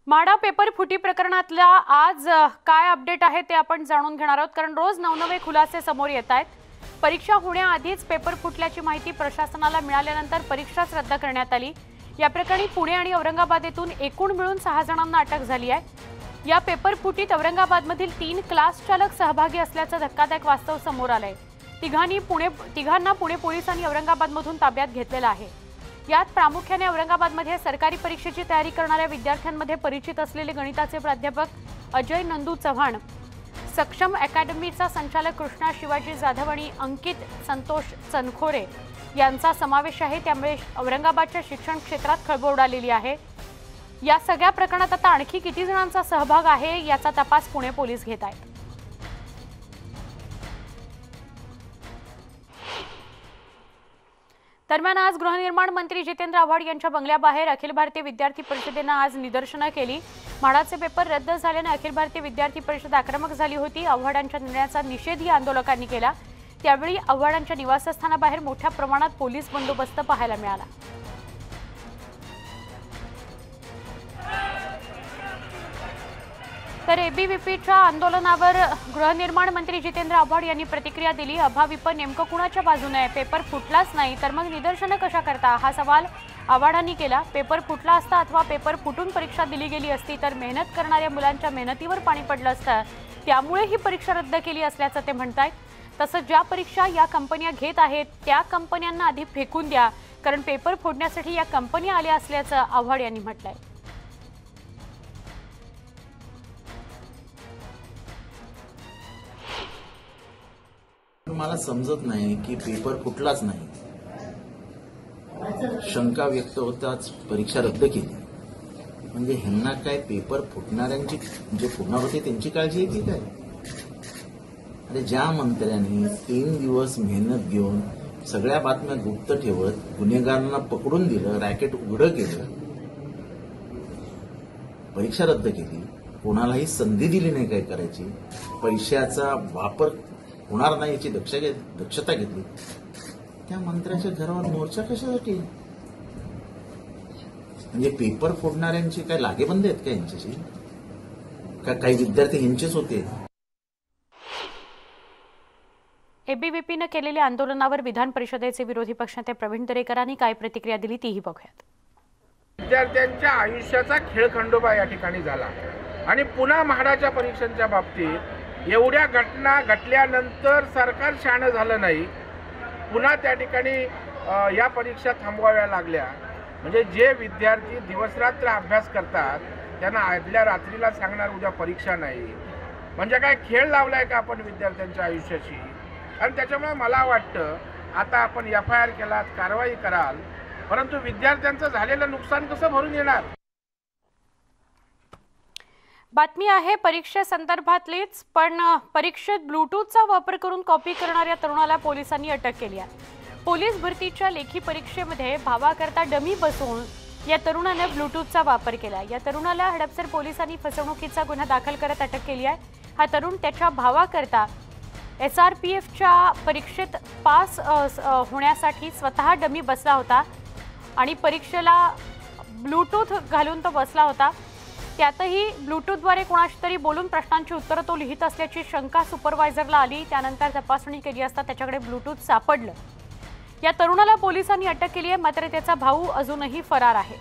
Madha paper फुटी प्रकरणातल्या आज काय अपडेट आहे ते आपण जाणून घेणार आहोत, कारण रोज नवनवे खुलासे समोर येत आहेत। परीक्षा होण्याआधीच पेपर फुटल्याची माहिती प्रशासनाला मिळाल्यानंतर परीक्षाच रद्द करण्यात आली। या प्रकरणी पुणे आणि औरंगाबाद येथून एकूण मिळून 6 जणांना अटक झाली आहे। या पेपर फुटीत औरंगाबादमधील 3 क्लास चालक सहभागी असल्याचं धक्कादायक वास्तव समोर आलंय। तिघांना पुणे पोलिसांनी औरंगाबादमधून ताब्यात घेतलेलं आहे। यात प्रामुख्याने औरंगाबादमध्ये सरकारी परीक्षेची तयारी करणाऱ्या विद्यार्थ्यांमध्ये परिचित असलेले गणिताचे प्राध्यापक अजय नंदू चव्हाण, सक्षम अकॅडमीचा संचालक कृष्णा शिवाजी जाधव आणि अंकित संतोष चनखोरे यांचा समावेश आहे। त्यामुळे औरंगाबादच्या शिक्षण क्षेत्रात खळबळ उडालेली आहे। या सगळ्या प्रकरणात आता आणखी किती जणांचा सहभाग आहे याचा तपास पुणे पोलीस घेत आहेत। दरम्यान आज गृहनिर्माण मंत्री जितेंद्र आव्हाड यांच्या बंगल्याबाहेर अखिल भारतीय विद्यार्थी परिषदेने आज निदर्शनं केली। माढाचे पेपर रद्द झाल्याने अखिल भारतीय विद्यार्थी परिषद आक्रमक झाली होती। आव्हाडांच्या निर्णयाचा निषेधही आंदोलकांनी केला। त्यावेळी आव्हाडांच्या निवासस्थानाबाहेर मोठ्या प्रमाणात पोलीस बंदोबस्त पाहायला मिळाला। तर एबीव्हीपीच्या आंदोलनावर गृहनिर्माण मंत्री जितेंद्र आव्हाड यांनी प्रतिक्रिया दिली। अभाविप नेमकं कुणाच्या बाजूने आहे? पेपर फुटलाच नाही तर मग निदर्शनं कशा करता, हा सवाल आव्हाडांनी केला। पेपर फुटला असता अथवा पेपर फुटून परीक्षा दिली गेली असती तर मेहनत करणाऱ्या मुलांच्या मेहनतीवर पाणी पडलं असतं। त्यामुळे ही परीक्षा रद्द केली असल्याचं ते म्हणतायत। तसंच ज्या परीक्षा या कंपन्या घेत आहेत त्या कंपन्यांना आधी फेकून द्या, कारण पेपर फोडण्यासाठी या कंपन्या आल्या असल्याचं आव्हाड यांनी म्हटलंय। मला समजत नाही की पेपर फुटलाच नाही, शंका व्यक्त होताच परीक्षा रद्द केली। म्हणजे ह्यांना काय पेपर फुटणाऱ्यांची जे फुटणार होते त्यांची काळजी आहे की काय? अरे ज्या मंत्र्यांनी 3 दिवस मेहनत घेऊन सगळ्या बातम्या गुप्त ठेवत गुन्हेगारांना पकडून दिलं, रॅकेट उघडं केलं, परीक्षा रद्द केली, कोणालाही संधी दिली नाही काय करायची, पैशाचा वापर होणार नाही याची दक्षता घेतली, त्या मंत्र्याच्या घरावर मोर्चा कशासाठी? म्हणजे पेपर फोडणाऱ्यांची काय लागेबंद आहेत का यांच्याशी? का काही विद्यार्थी यांचेच होते? एबीव्हीपीने केलेल्या आंदोलनावर विधान परिषदेचे विरोधी पक्षनेते प्रवीण दरेकरांनी काय प्रतिक्रिया दिली तीही बघूयात। विद्यार्थ्यांच्या आयुष्याचा खेळखंडोबा या ठिकाणी झाला आणि पुन्हा म्हाडाच्या परीक्षांच्या बाबतीत एवढ्या घटना घडल्यानंतर सरकार शहाणं झालं नाही, पुन्हा त्या ठिकाणी या परीक्षा थांबवाव्या लागल्या। म्हणजे जे विद्यार्थी दिवसरात्र अभ्यास करतात त्यांना आदल्या रात्रीला सांगणार उद्या परीक्षा नाही, म्हणजे काय खेळ लावलाय का आपण विद्यार्थ्यांच्या आयुष्याशी? आणि त्याच्यामुळे मला वाटतं आता आपण FIR केलात, कारवाई कराल, परंतु विद्यार्थ्यांचं झालेलं नुकसान कसं भरून येणार? बातमी आहे परीक्षेसंदर्भातलीच, पण परीक्षेत ब्लूटूथचा वापर करून कॉपी करणाऱ्या तरुणाला पोलिसांनी अटक केली आहे। पोलीस भरतीच्या लेखी परीक्षेमध्ये भावाकरता डमी बसवून या तरुणाने ब्लूटूथचा वापर केला। या तरुणाला हडपसर पोलिसांनी फसवणुकीचा गुन्हा दाखल करत अटक केली आहे। हा तरुण त्याच्या भावाकरता SRPFच्या परीक्षेत पास होण्यासाठी स्वतः डमी बसला होता आणि परीक्षेला ब्लूटूथ घालून तो बसला होता। त्यातही ब्लूटूथद्वारे कोणाशी तरी बोलून प्रश्नांची उत्तरं तो लिहित असल्याची शंका सुपरवायझरला आली। त्यानंतर तपासणी केली असता त्याच्याकडे ब्लूटूथ सापडलं। या तरुणाला पोलिसांनी अटक केली आहे, मात्र त्याचा भाऊ अजूनही फरार आहे।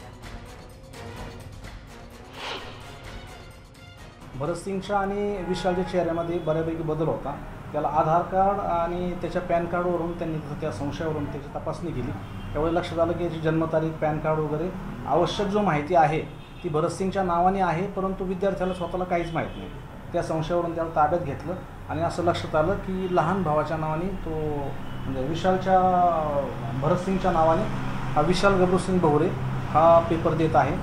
भरत सिंगच्या आणि विशालच्या चेहऱ्यामध्ये बऱ्यापैकी बदल होता। त्याला आधार कार्ड आणि त्याच्या पॅन कार्डवरून त्यांनी त्या संशयावरून त्याची तपासणी केली। त्यावेळी लक्षात आलं की याची जन्मतारीख, पॅन कार्ड वगैरे आवश्यक जो माहिती आहे ती भरत सिंगच्या नावाने आहे, परंतु विद्यार्थ्याला स्वतःला काहीच माहीत नाही। त्या संशयावरून त्याला ताब्यात घेतलं आणि असं लक्षात आलं की लहान भावाच्या नावाने तो म्हणजे विशालच्या भरत सिंगच्या नावाने हा विशाल गब्रूसिंग भवरे हा पेपर देत आहे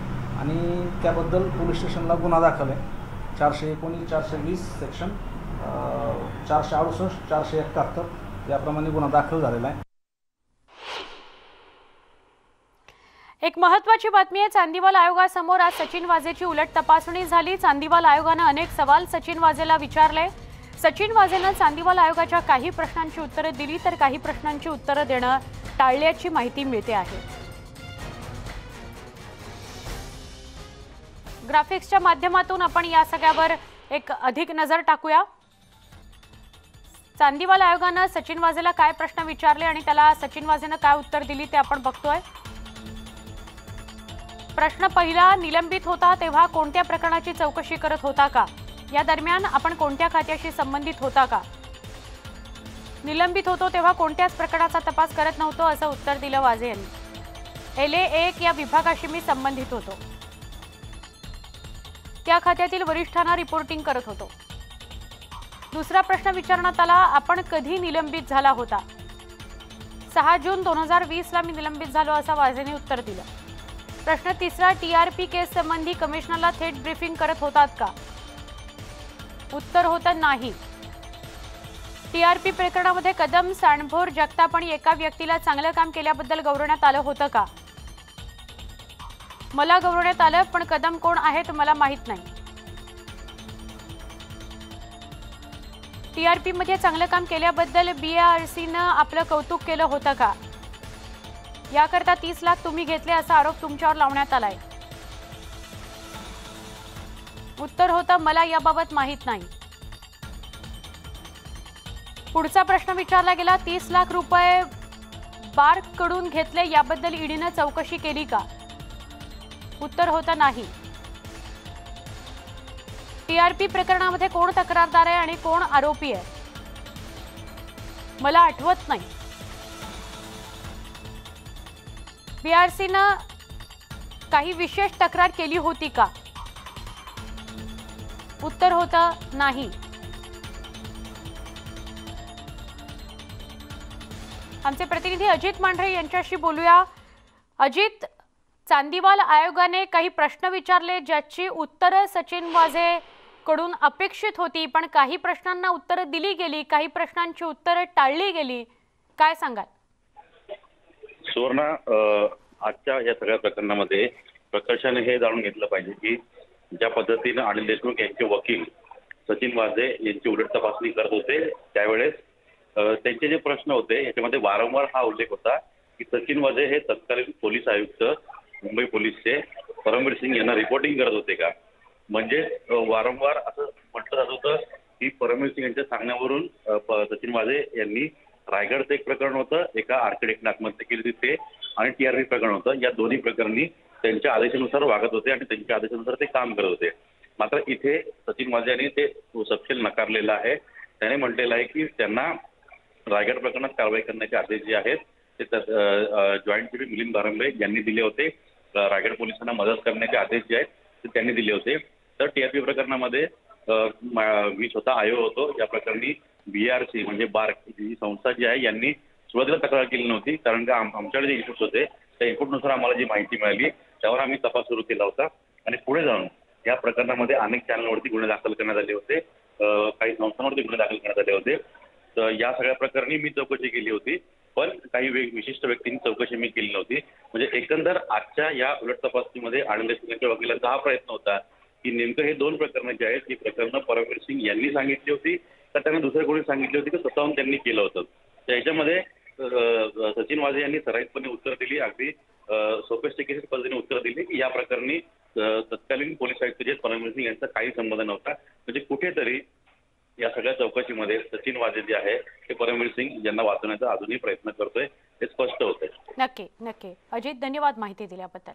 आणि त्याबद्दल पोलीस स्टेशनला गुन्हा दाखल आहे। 419, 420 सेक्शन 468, 471 याप्रमाणे गुन्हा दाखल झालेला आहे। एक महत्त्वाची बातमी आहे। चांदीवाल आयोगासमोर आज सचिन वाझेची उलट तपासणी झाली। चांदीवाल आयोगाने अनेक सवाल सचिन वाझेला विचारले। सचिन वाझेनं चांदीवाल आयोगाच्या काही प्रश्नांची उत्तरे दिली तर काही प्रश्नांची उत्तरं देणं टाळल्याची माहिती मिळते आहे। ग्राफिक्सच्या माध्यमातून आपण या सगळ्यावर एक अधिक नजर टाकूया। चांदीवाल आयोगानं सचिन वाझेला काय प्रश्न विचारले आणि त्याला सचिन वाझेनं काय उत्तर दिली ते आपण बघतोय। प्रश्न पहिला, निलंबित होता तेव्हा कोणत्या प्रकरणाची चौकशी करत होता का? या दरम्यान आपण कोणत्या खात्याशी संबंधित होता का? निलंबित होतो तेव्हा कोणत्याच प्रकरणाचा तपास करत नव्हतो असं उत्तर दिलं वाझे यांनी। LA1 या विभागाशी मी संबंधित होतो, त्या खात्यातील वरिष्ठांना रिपोर्टिंग करत होतो। दुसरा प्रश्न विचारण्यात आला, आपण कधी निलंबित झाला होता? 6 जून 2020 ला मी निलंबित झालो असं वाझेने उत्तर दिलं। प्रश्न तिसरा, TRP केस संबंधी कमिशनरला थेट ब्रीफिंग करत होतात का? उत्तर होतं नाही। TRP प्रकरणामध्ये कदम, सांडभोर, जगताप आणि एका व्यक्तीला चांगलं काम केल्याबद्दल गौरवण्यात आलं होतं का? मला गौरवण्यात आलं, पण कदम कोण आहेत मला माहित नाही। TRP मध्ये चांगलं काम केल्याबद्दल BRCनं आपलं कौतुक केलं होतं का? याकरता 30 लाख तुम्ही घेतले असा आरोप तुमच्यावर लावण्यात आलाय। उत्तर होतं, मला याबाबत माहित नाही। पुढचा प्रश्न विचारला गेला, 30 लाख रुपये बार्ककडून घेतले याबद्दल ईडीनं चौकशी केली का? उत्तर होतं नाही। TRP प्रकरणामध्ये कोण तक्रारदार आहे आणि कोण आरोपी आहे? मला आठवत नाही। BRCनं काही विशेष तक्रार केली होती का? उत्तर होतं नाही। आमचे प्रतिनिधी अजित मांढरे यांच्याशी बोलूया। अजित, चांदीवाल आयोगाने काही प्रश्न विचारले ज्याची उत्तरं सचिन वाझे कडून अपेक्षित होती, पण काही प्रश्नांना उत्तरं दिली गेली, काही प्रश्नांची उत्तरं टाळली गेली, काय सांगाल? सुवर्णा, आजच्या या सगळ्या प्रकरणामध्ये प्रकर्षाने हे जाणून घेतलं पाहिजे की ज्या पद्धतीनं अनिल देशमुख यांचे वकील सचिन वाझे यांची उलट तपासणी करत होते त्यावेळेस त्यांचे जे प्रश्न होते याच्यामध्ये वारंवार हा उल्लेख होता की सचिन वाझे हे तत्कालीन पोलीस आयुक्त मुंबई पोलीसचे परमवीर सिंग यांना रिपोर्टिंग करत होते का? म्हणजे वारंवार असं म्हटलं जात होतं की परमवीर सिंग यांच्या सांगण्यावरून सचिन वाझे यांनी रायगडचं एक प्रकरण होतं, एका आर्किटेक्टने आत्महत्या केली होती ते, आणि TRP प्रकरण होतं। या दोन्ही प्रकरणी त्यांच्या आदेशानुसार वागत होते आणि त्यांच्या आदेशानुसार ते काम करत होते। मात्र इथे सचिन वाझे यांनी ते सपशेल नकारलेलं आहे। त्याने म्हटलेलं आहे की त्यांना रायगड प्रकरणात कारवाई करण्याचे आदेश जे आहेत ते जॉईंट सीपी मिलिंद भारंबे यांनी दिले होते। रायगड पोलिसांना मदत करण्याचे आदेश जे आहेत ते त्यांनी दिले होते। तर TRP प्रकरणामध्ये मी स्वतः आयोग होतो। या प्रकरणी BRC म्हणजे बार्क ही संस्था जी आहे यांनी सुरुवातीला तक्रार केली नव्हती, कारण का आमच्याकडे जे इनपुट्स होते त्या इनपुटनुसार आम्हाला जी माहिती मिळाली त्यावर आम्ही तपास सुरू केला होता आणि पुढे जाऊन या प्रकरणामध्ये अनेक चॅनलवरती गुन्हे दाखल करण्यात आले होते, काही संस्थांवरती गुन्हे दाखल करण्यात आले होते। तर या सगळ्या प्रकरणी मी चौकशी केली होती, पण काही विशिष्ट व्यक्तींनी चौकशी मी केली नव्हती। म्हणजे एकंदर आजच्या या उलट तपासणीमध्ये अनिल देशमुखच्या वकिलांचा हा प्रयत्न होता की नेमकं हे दोन प्रकरणं जे आहेत ही प्रकरणं परमवीर सिंग यांनी सांगितली होती तर त्यांना दुसऱ्या कोणी सांगितली होती की स्वतःहून त्यांनी केलं होतं। तर याच्यामध्ये सचिन वाझे यांनी सराईतपणे उत्तर दिली, अगदी सोफिस्टिकेटेड पद्धतीने उत्तर दिली की या प्रकरणी तत्कालीन पोलीस आयुक्त जे परमवीर सिंग यांचा काही संबंध नव्हता। म्हणजे कुठेतरी या सगळ्या चौकशीमध्ये सचिन वाझे जे आहे ते परमवीर सिंग यांना वाचवण्याचा अजूनही प्रयत्न करतोय हे स्पष्ट होतंय। नक्की नक्की अजित, धन्यवाद माहिती दिल्याबद्दल।